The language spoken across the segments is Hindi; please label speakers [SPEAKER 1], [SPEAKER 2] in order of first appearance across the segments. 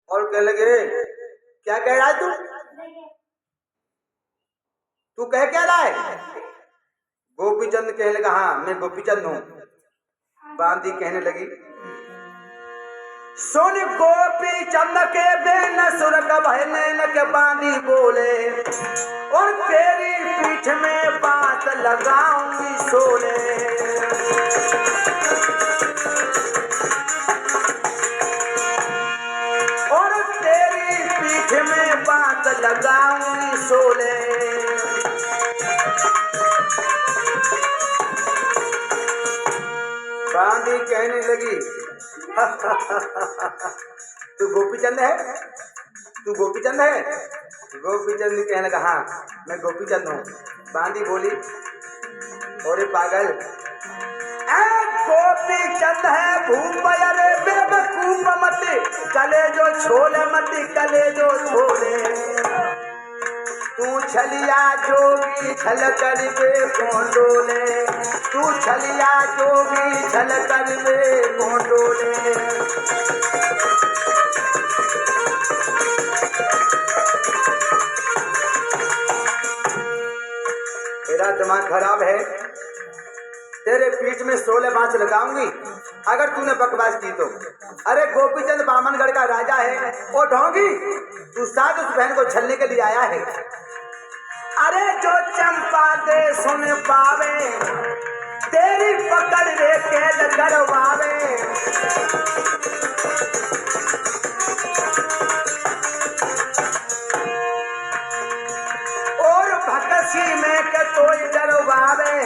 [SPEAKER 1] और कहने लगे क्या कह रहा है तू कह क्या रहा है? गोपीचंद कहने लगा हाँ मैं गोपीचंद हूँ। बांदी कहने लगी सुन गोपी चंद के बेन सुर का भय नैन के बांदी बोले और तेरी पीठ में बात लगाऊंगी सोले। और तेरी पीठ में बात लगाऊंगी सोले। बांदी कहने लगी तू गोपीचंद है? तू गोपीचंद है? गोपीचंद कहने लगा हाँ मैं गोपीचंद हूँ। बांदी बोली अरे पागल गोपीचंद है भूप अरे बेवकूफ मत कले जो छोले मत कले जो छोले। तू छलिया जोगी छल कर बे कोंडोले। तू छलिया जोगी छल कर बे कोंडोले। तेरा दिमाग खराब है। तेरे पीठ में 16 बांस लगाऊंगी अगर तूने बकवास की तो। अरे गोपीचंद बामनगढ़ का राजा है वो ढोंगी तू साथ उस बहन को छलने के लिए आया है। अरे जो चंपा दे सुन पावे तेरी पकड़ रे कैद करवावे। और भगसी में के कोई डरवावे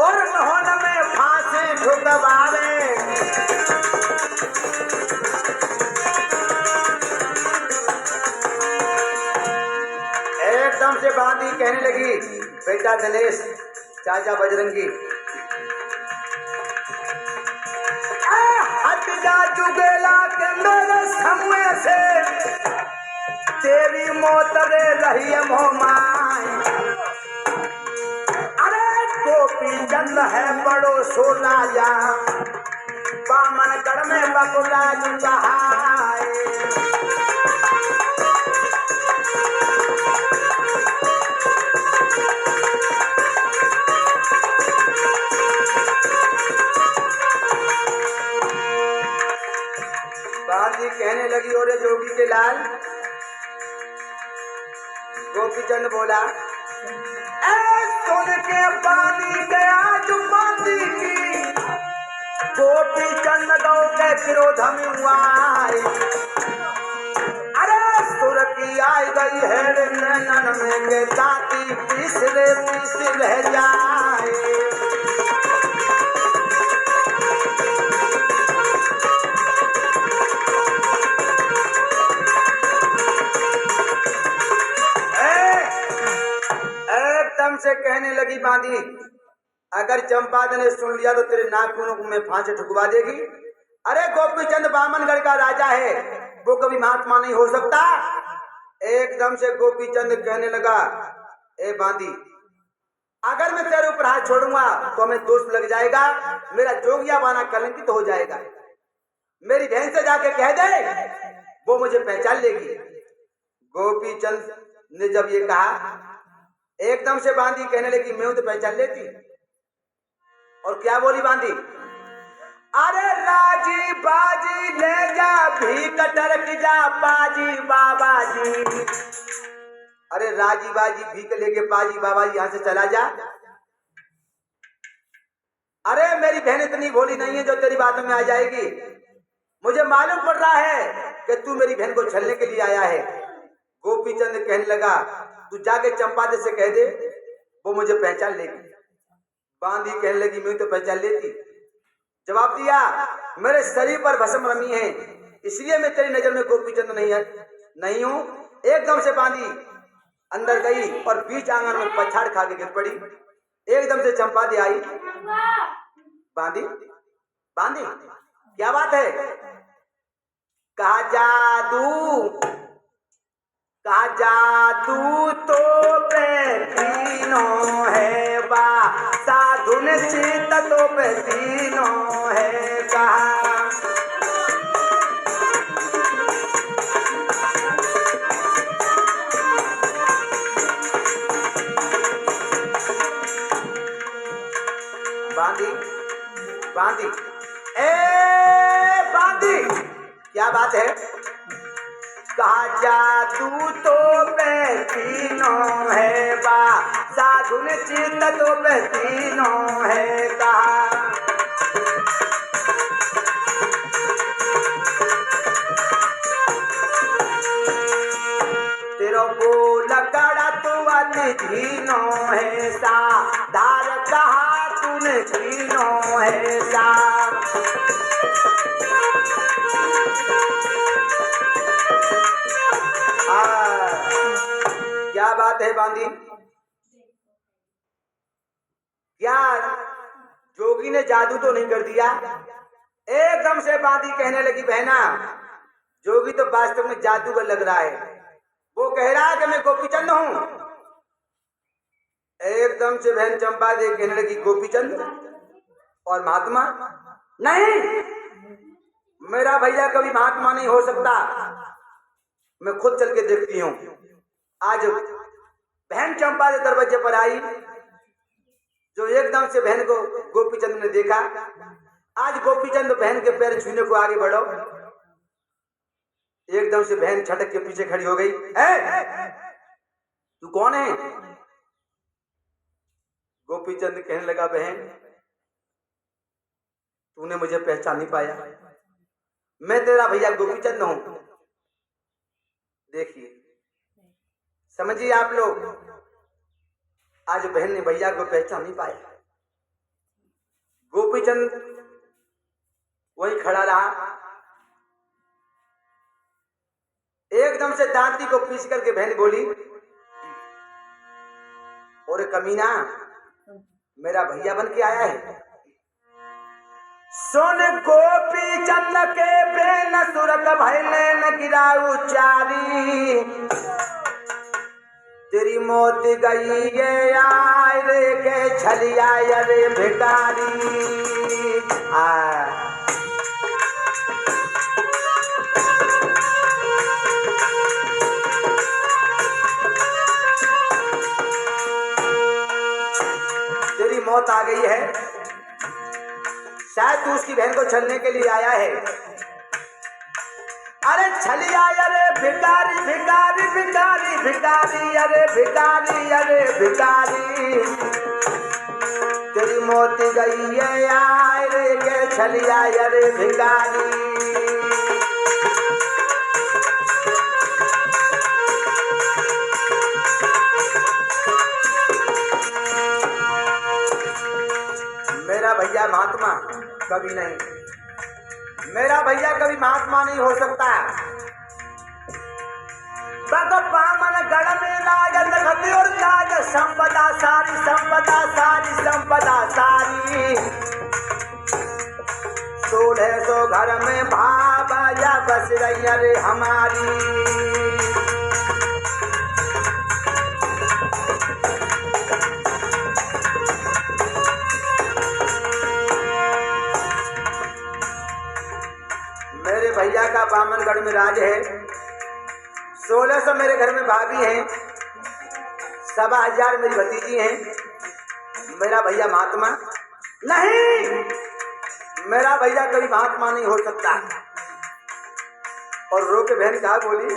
[SPEAKER 1] और मोहन में फांसी ठुकवावे। एकदम से बांदी कहने लगी बेटा दिनेश चाचा बजरंगी हट जा जुगेला के मेरे सामने से तेरी मौत रे रही है मोहमाई। अरे गोपीचंद है बड़ो सोना जा बामनगढ़ में बकुला जुगाए। बांदी कहने लगी और जोगी के लाल। गोपीचंद बोला सुन के बांदी गया जो बांदी की गोपीचंद गौ के क्रोध में हुआ। अरे सुर की आई गई है नैनन में के ताती पीस रह जाए। से कहने लगी बांदी अगर चंपाद ने सुन लिया तो तेरे नाखूनों को मैं फांसी ठुकवा देगी। अरे गोपीचंद बामनगढ़ का राजा है वो कभी महात्मा नहीं हो सकता। एकदम से गोपीचंद कहने लगा ए बांदी अगर मैं तेरे ऊपर हाथ छोड़ूंगा तो हमें दोष लग जाएगा। मेरा जोगिया बाना कलंकित हो जाएगा। मेरी बहन से जाके कह दे वो मुझे पहचान लेगी। गोपीचंद ने जब ये कहा एकदम से बांदी कहने लगी मैं तो पहचान लेती। और क्या बोली बांदी अरे राजी बाजी ले जा भी कटरक जा पाजी बाबा जी। अरे राजी बाजी भीख लेके पाजी बाबा जी यहाँ से चला जा। अरे मेरी बहन इतनी भोली नहीं है जो तेरी बातों में आ जाएगी। मुझे मालूम पड़ रहा है कि तू मेरी बहन को छलने के लिए आया है। गोपीचंद कहने लगा तू जाके चंपादे से कह दे वो मुझे पहचान लेगी। बांदी कहने लगी मैं तो पहचान लेती। जवाब दिया मेरे शरीर पर भस्म रमी है इसलिए मैं तेरी नजर में गोपीचंद नहीं हूँ। एकदम से बांदी अंदर गई और बीच आंगन में पछाड़ खा के गिर पड़ी। एकदम से चंपादी आई। बांदी बांदी क्या बात है? कहा जादू तो तीनों है बा साधु निश्चित तो तीनों है। कहा बांधी, ए बांधी, क्या बात है? कहा जादू तो तीनों है बा, साधुन चित्त तो तीनों है कहा। तेरो बोल कड़ा तो तीनों है सा, धार कहा तूने तीनों है सा। क्या बात है बांधी? क्या जोगी ने जादू तो नहीं कर दिया? एकदम से बांधी कहने लगी बहना, जोगी तो वास्तव में जादूगर लग रहा है। वो कह रहा है कि मैं गोपीचंद हूं। एकदम से बहन चंपा देवी कहने लगी गोपीचंद और महात्मा? नहीं, मेरा भैया कभी महात्मा नहीं हो सकता, मैं खुद चल के देखती हूँ। आज बहन चंपा के दरवाजे पर आई, जो एकदम से बहन को गोपीचंद ने देखा। आज गोपीचंद बहन के पैर छूने को आगे बढ़ो, एकदम से बहन छटक के पीछे खड़ी हो गई। तू कौन है? गोपीचंद कहने लगा बहन, तूने मुझे पहचान नहीं पाया, मैं तेरा भैया गोपीचंद हूं। देखिए, समझिए आप लोग, आज बहन ने भैया को पहचान नहीं पाया। गोपीचंद वहीं खड़ा रहा। एकदम से दांती को पीस करके बहन बोली, और कमीना मेरा भैया बन के आया है। सुन गोपीचंद के बेन सुरत भैले न गिराऊ चारी, तेरी मौत गई ये आय रे के छलिया रे भिखारी। तेरी मौत आ गई है, शायद तू उसकी बहन को छलने के लिए आया है। अरे छलिया अरे भिखारी भिखारी भिखारी भिखारी, अरे भिखारी अरे भिखारी, तेरी मौत गई है आय रे के छलिया अरे भिखारी। मेरा भैया महात्मा कभी नहीं, मेरा भैया कभी महात्मा नहीं हो सकता। बामन गढ़ में राजन घटी और ताज, संपदा सारी संपदा सारी संपदा सारी, 1600 घर में भावया बस रही अरे हमारी। मेरे भैया का बामनगढ़ में राज है, 1600 मेरे घर में भाभी हैं, 1000 मेरी भतीजी हैं। मेरा भैया महात्मा नहीं, मेरा भैया कभी महात्मा नहीं हो सकता। और रो के बहन कहा बोली,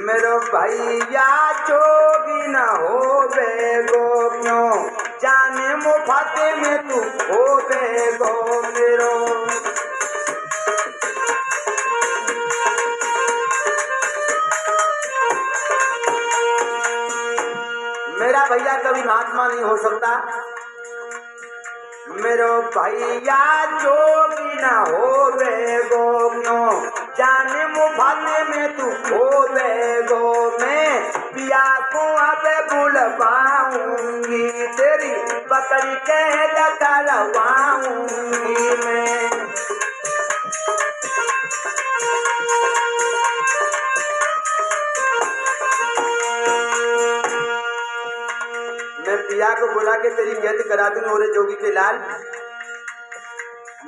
[SPEAKER 1] मेरो भैया जोगी न हो बेगो, क्यों जाने मुफाते में तू हो बेगो मेरो। मेरा भैया कभी महात्मा नहीं हो सकता, मेरो भैया जोगी न हो बेगो, क्यों जाने मुफाते में तू हो बेगो। मैं पिया को अब बुलवाऊंगी, तेरी बकरी कैद करवाऊंगी मैं पिया को बुला के तेरी कैद करा दूंगी। और जोगी के लाल,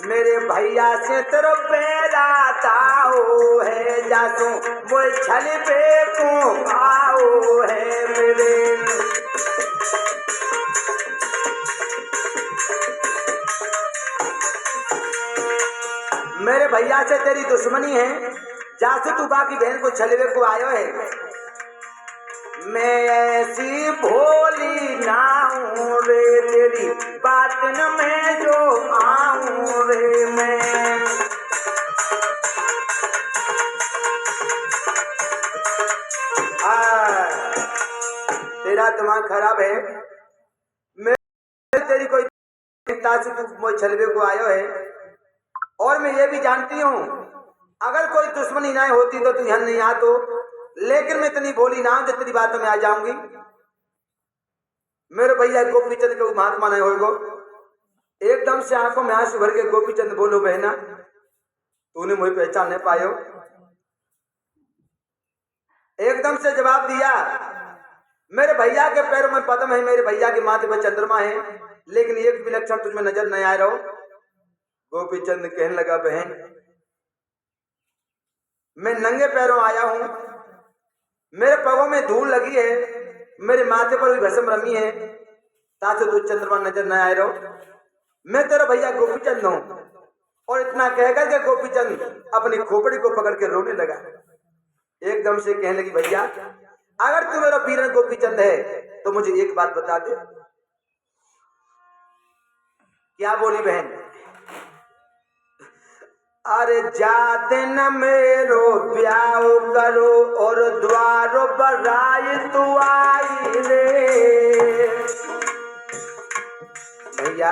[SPEAKER 1] मेरे भैया से तेरो बेरा ताओ है, जासो वो छल पे को आओ है मेरे। मेरे भैया से तेरी दुश्मनी है, जासू तू बाकी बहन को छलवे को आयो है। मैं ऐसी भोली ना हूँ रे, तेरी बात न मैं जो आऊँ रे मैं। तेरा दिमाग खराब है, मैं तेरी कोई से तू मोए छलवे को आयो है। और मैं ये भी जानती हूँ अगर कोई दुश्मनी ना होती तो तू यहाँ नहीं आतो, लेकिन मैं इतनी भोली ना हूं जो तेरी बातों में आ जाऊंगी। मेरे भैया गोपीचंद के महात्मा नहीं होगो। एकदम से आंखों में आंसू भर के गोपीचंद बोलो बहना तूने मुझे पहचान नहीं पायो। एकदम से जवाब दिया, मेरे भैया के पैरों में पद्म है, मेरे भैया के माथे पर चंद्रमा है, लेकिन एक भी लक्षण तुझमें नजर नहीं आ रहा। गोपीचंद कहने लगा, बहन मैं नंगे पैरों आया हूं, मेरे पैरों में धूल लगी है, मेरे माथे पर भी भस्म रमी है, ताकि तू चंद्रमा नजर न आ रहा। मैं तेरा भैया गोपीचंद हूं। और इतना कहकर के गोपीचंद अपनी खोपड़ी को पकड़ के रोने लगा। एकदम से कहने लगी, भैया अगर तू मेरा वीरन गोपीचंद है तो मुझे एक बात बता दे। क्या बोली बहन? अरे जाते न मेरो ब्याह करो और द्वारो बराई तू आई रे। भैया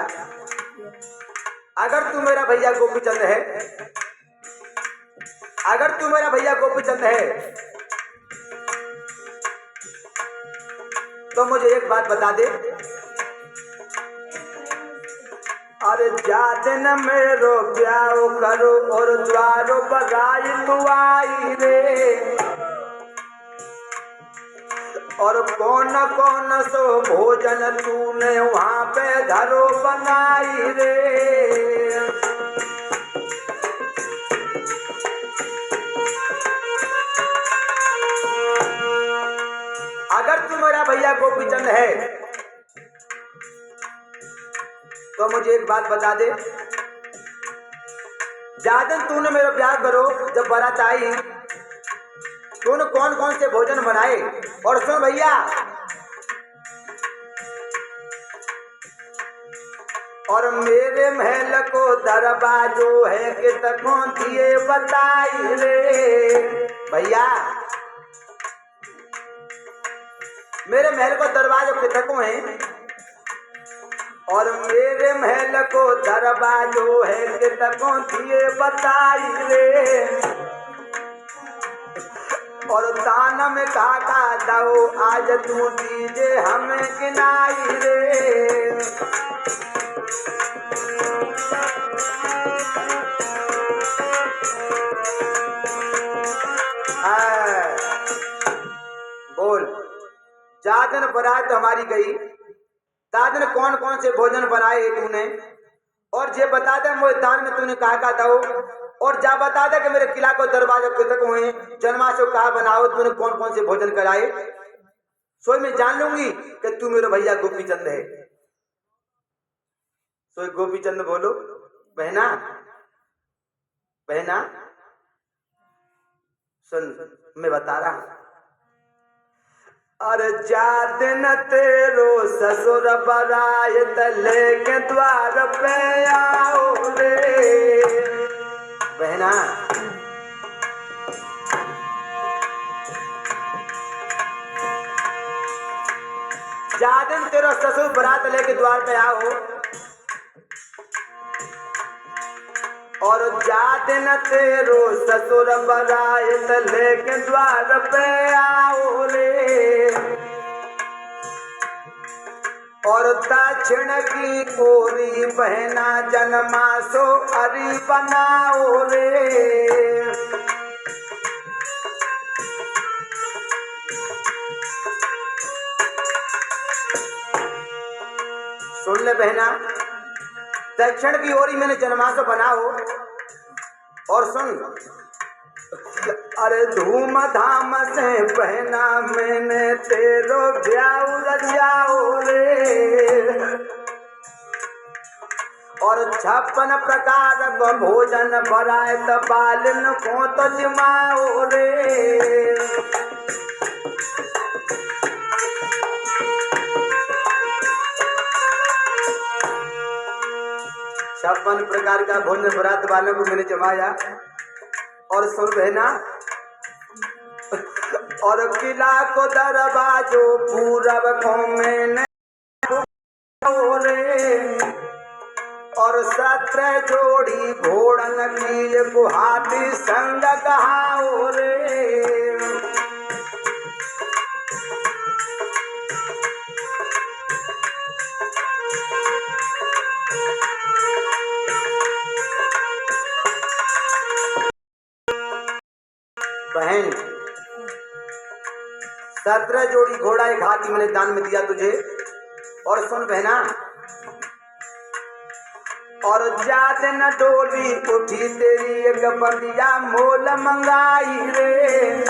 [SPEAKER 1] अगर तू मेरा भैया गोपीचंद है, अगर तू मेरा भैया गोपीचंद है तो मुझे एक बात बता दे। अरे जाते न मेरो ब्याह करो और द्वारो बराई तू आई रे। और कौन कौन सो भोजन तूने वहां पे धरो बनाई रे। अगर तू मेरा भैया गोपीचंद है तो मुझे एक बात बता दे। जादन तूने मेरा ब्याह करो जब बारात आई तूने कौन कौन से भोजन बनाए। और सुन भैया, और मेरे महल को दरवाजो है कि तकों दिए बताई रे। भैया मेरे महल को दरवाजो के तकों है, और मेरे महल को दरवाजो है कि तकों दिए बताई रे। और दान में काका दो आज तू दीजे हमें किनाई रे। बोल, जादन बारात हमारी गई, दादन कौन कौन से भोजन बनाए तूने, और जे बता दे मुझे दान में तूने कहा दो। और जा बता दे कि मेरे किला को दरवाजा तक हुए जन्माशो कहा बनाओ तूने कौन कौन से भोजन कराए। सोई मैं जान लूंगी कि तू मेरा भैया गोपीचंद है। सोई गोपीचंद बोलो, बहना बहना सुन मैं बता रहा हूं। अरे जात न तेरो ससुर बराए तले के द्वार पे आओ रे। बहना जादिन तेरा ससुर बरात लेके द्वार पे आओ, और जादिन तेरो ससुर बराए तले के द्वार पे आओ रे। और दक्षिण की ओरी बहना जन्मासो अरी बनाओ रे। सुन ले बहना, दक्षिण की ओरी मैंने जन्मासो बनाओ। और सुन, अरे धूम धाम से बहना मैंने तेरो ब्याह रचाओ रे। और 56 प्रकार का भोजन बनाए त बालन को तो जमाओ रे। 56 प्रकार का भोजन बरात वालों को मैंने जमाया। और सुन बहना, और किला को दरवाजो पूरब को मैंने और 17 जोड़ी घोड़न की गुहाती संग कहाओ रे। बहन 17 जोड़ी घोड़ा एक हाथी मैंने दान में दिया तुझे। और सुन बहना, और ज्यादा न डोली उठी तेरी एक बंदिया मोल मंगाई रे।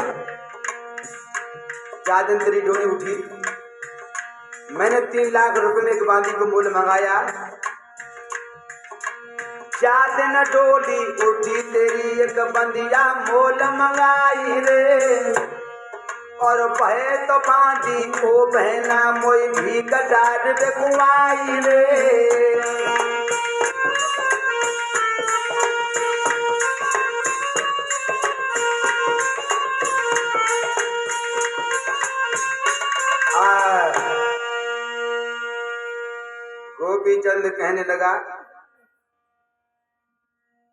[SPEAKER 1] ज्यादा तेरी डोली उठी, मैंने 3 लाख रुपए में एक बांदी को मोल मंगाया। ज्यादा न डोली उठी तेरी एक बंदिया मोल मंगाई रे। और बहे तो बांधी ओ बहना मोई भी कटार बेकुआई रे। गोपीचंद कहने लगा,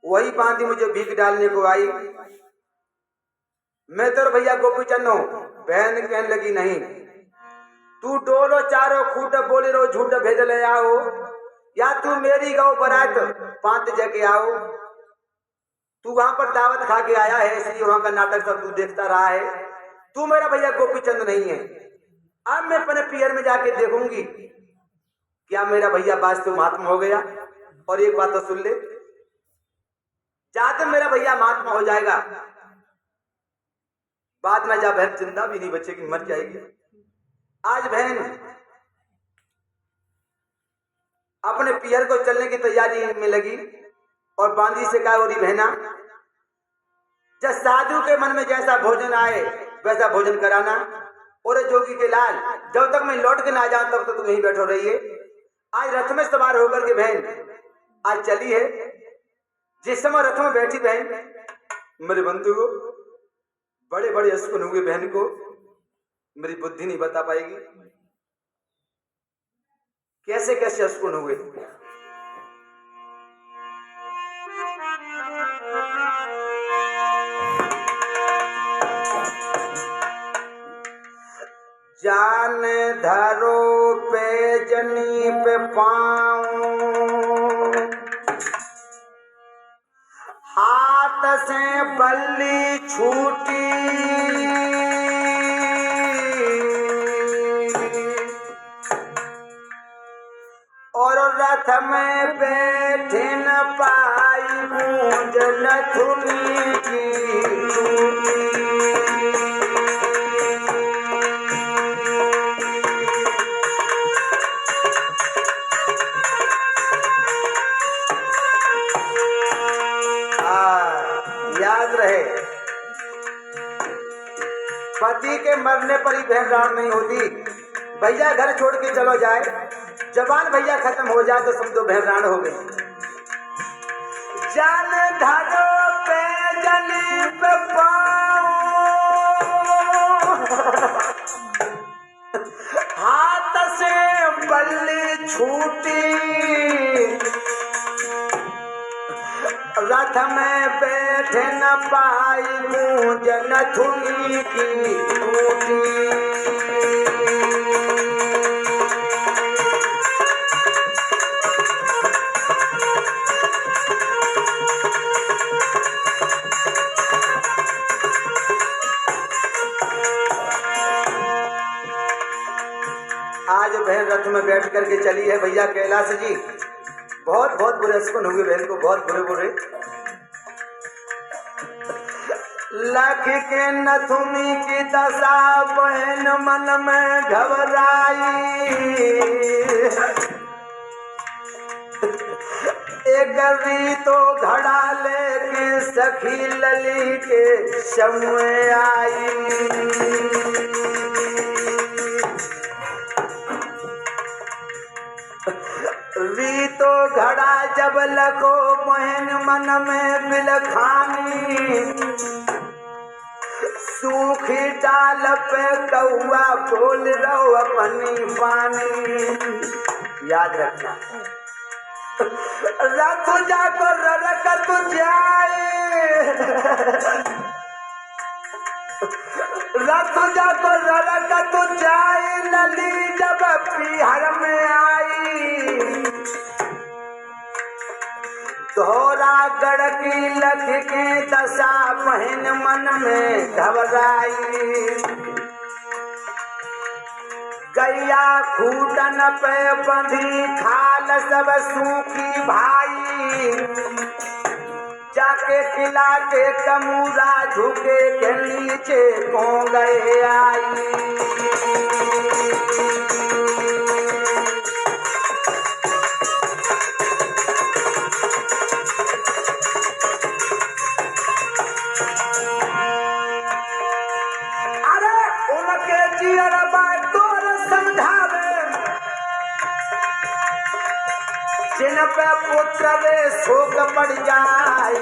[SPEAKER 1] वही बांधी मुझे भीख डालने को आई, मैं तो भैया गोपीचंद हूं। बहन कहने लगी, नहीं, तू डोलो चारों खूट बोले रो झूठ भेज ले आओ, या तू मेरी गौ बरात 5 जगह आओ। तू वहां पर दावत खा के आया है, इसलिए वहां का नाटक सब तू देखता रहा है। तू मेरा भैया गोपीचंद नहीं है। अब मैं अपने पियर में जाके देखूंगी क्या मेरा भैया वास्तव महात्मा हो गया। और एक बात तो सुन ले, जाते मेरा भैया महात्मा हो जाएगा, बात ना जा बहन जिंदा भी नहीं बचेगी, मर जाएगी। आज बहन अपने पियर को चलने की तैयारी में लगी और बांदी से कहा, बोली बहना, जब साधु के मन में जैसा भोजन आए वैसा भोजन कराना। और जोगी के लाल, जब तक मैं लौट के ना जाऊं तब तक तुम यहीं बैठो रहिए। आज रथ में सवार होकर के बहन आज चली है। जिस समय रथ में बैठी बहन, मेरे बंधु को बड़े बड़े अस्कुन हुए, बहन को मेरी बुद्धि नहीं बता पाएगी कैसे कैसे अस्कुन हुए। जान धरो पे जनी पे पाऊं, हाथ से बल्ली छूटी, और रथ में बैठे न पाई गूंज नथुनी की टूटी। पति के मरने पर ही बहन राम नहीं होती। भैया घर छोड़ के चलो जाए, जवान भैया खत्म हो जाए तो समझो बहन राण हो गई। जान धरो पे जनी पे हाथ से बल्ली छूटी, रथ में बैठे न पाई गूंज नथुनी की टूटी। आज बहन रथ में बैठ करके चली है भैया कैलाश जी। बहुत बहुत बुरे अस्पन हुए बहन को, बहुत बुरे बुरे। लख के नथुनी की दशा बहन मन में घबराई, एक री तो घड़ा लेके सखी लली के समय आई। री तो घड़ा जब लखो बहन मन में बिलखानी, सूखी डाल पे कौआ बोल रहो अपनी पानी। याद रखना रथ जाको ररकत जाए, रथ जाको ररकत जाए, लली जब पीहर में आई। धोरा गढ़ की लख के दशा बहन मन में घबराई। गैया खूटन पे बंधी खाल सब सूखी भाई, जाके किला के कमूरा झुके के नीचे को गए आई। अरे उनके जियर बात समझावे, जिन पे पुत्र रे शोक पड़ जाए।